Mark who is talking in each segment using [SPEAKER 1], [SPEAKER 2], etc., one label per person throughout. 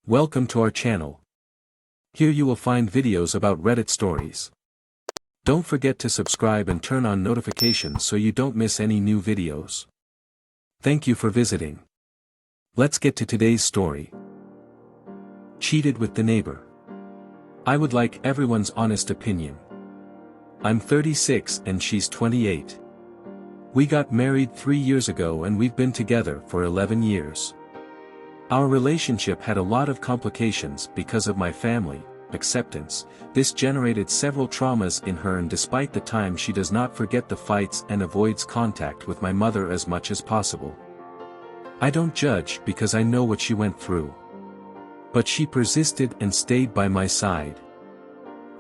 [SPEAKER 1] Welcome to our channel. Here you will find videos about Reddit stories. Don't forget to subscribe and turn on notifications so you don't miss any new videos. Thank you for visiting. Let's get to today's story. Cheated with the neighbor. I would like everyone's honest opinion. I'm 36 and she's 28. We got married 3 years ago and we've been together for 11 years. Our relationship had a lot of complications because of my family acceptance. This generated several traumas in her, and despite the time she does not forget the fights and avoids contact with my mother as much as possible. I don't judge because I know what she went through. But she persisted and stayed by my side.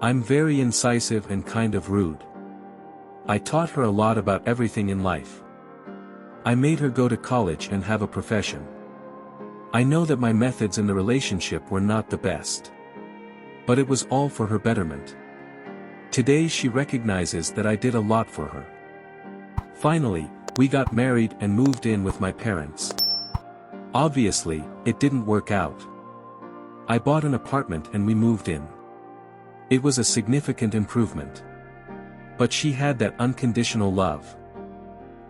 [SPEAKER 1] I'm very incisive and kind of rude. I taught her a lot about everything in life. I made her go to college and have a profession. I know that my methods in the relationship were not the best. But it was all for her betterment. Today she recognizes that I did a lot for her. Finally, we got married and moved in with my parents. Obviously, it didn't work out. I bought an apartment and we moved in. It was a significant improvement. But she had that unconditional love.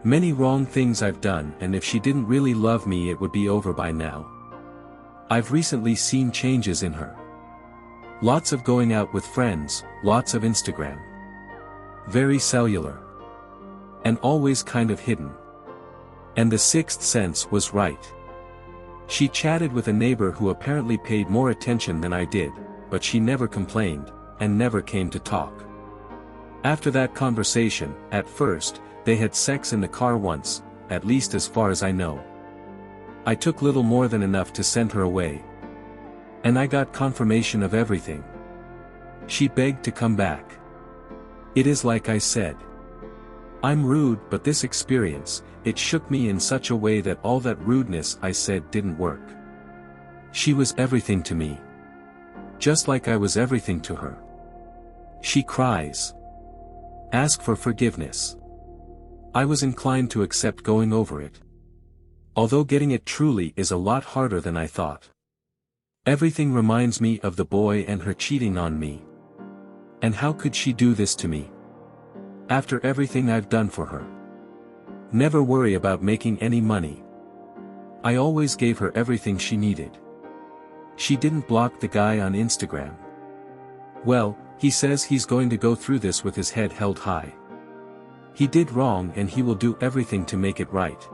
[SPEAKER 1] Many wrong things I've done, and if she didn't really love me it would be over by now. I've recently seen changes in her. Lots of going out with friends, lots of Instagram. Very cellular. And always kind of hidden. And the sixth sense was right. She chatted with a neighbor who apparently paid more attention than I did, but she never complained, and never came to talk. After that conversation, at first, they had sex in the car once, at least as far as I know. I took little more than enough to send her away. And I got confirmation of everything. She begged to come back. It is like I said. I'm rude, but this experience, it shook me in such a way that all that rudeness I said didn't work. She was everything to me. Just like I was everything to her. She cries. Ask for forgiveness. I was inclined to accept going over it. Although getting it truly is a lot harder than I thought. Everything reminds me of the boy and her cheating on me. And how could she do this to me? After everything I've done for her. Never worry about making any money. I always gave her everything she needed. She didn't block the guy on Instagram. Well, he says he's going to go through this with his head held high. He did wrong and he will do everything to make it right.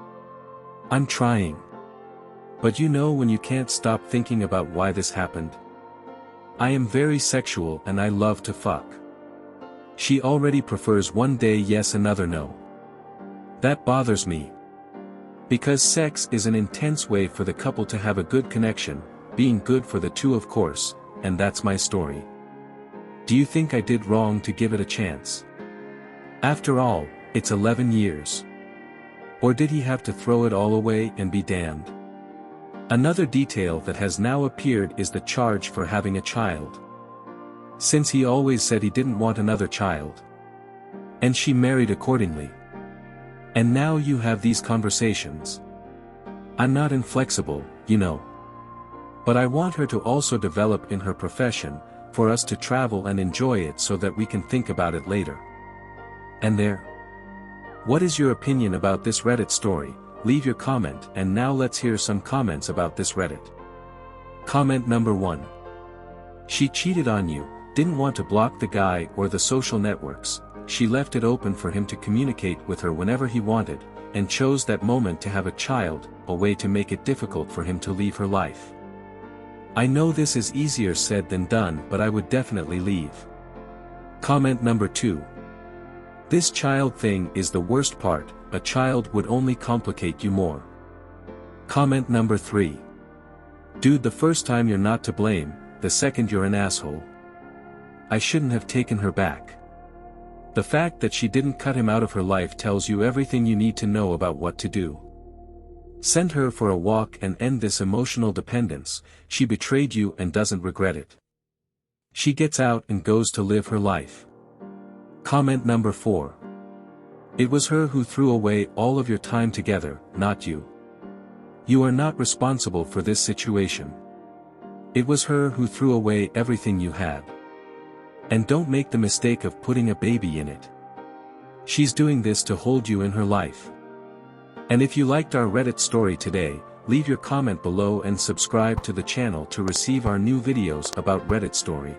[SPEAKER 1] I'm trying. But you know when you can't stop thinking about why this happened? I am very sexual and I love to fuck. She already prefers one day yes another no. That bothers me. Because sex is an intense way for the couple to have a good connection, being good for the two of course, and that's my story. Do you think I did wrong to give it a chance? After all, it's 11 years. Or did he have to throw it all away and be damned? Another detail that has now appeared is the charge for having a child. Since he always said he didn't want another child. And she married accordingly. And now you have these conversations. I'm not inflexible, you know. But I want her to also develop in her profession, for us to travel and enjoy it so that we can think about it later. And there. What is your opinion about this Reddit story? Leave your comment, and now let's hear some comments about this Reddit. Comment number 1. She cheated on you, didn't want to block the guy or the social networks, she left it open for him to communicate with her whenever he wanted, and chose that moment to have a child, a way to make it difficult for him to leave her life. I know this is easier said than done, but I would definitely leave. Comment number 2. This child thing is the worst part, a child would only complicate you more. Comment number 3. Dude, the first time you're not to blame, the second you're an asshole. I shouldn't have taken her back. The fact that she didn't cut him out of her life tells you everything you need to know about what to do. Send her for a walk and end this emotional dependence. She betrayed you and doesn't regret it. She gets out and goes to live her life. Comment number 4. It was her who threw away all of your time together, not you. You are not responsible for this situation. It was her who threw away everything you had. And don't make the mistake of putting a baby in it. She's doing this to hold you in her life. And if you liked our Reddit story today, leave your comment below and subscribe to the channel to receive our new videos about Reddit story.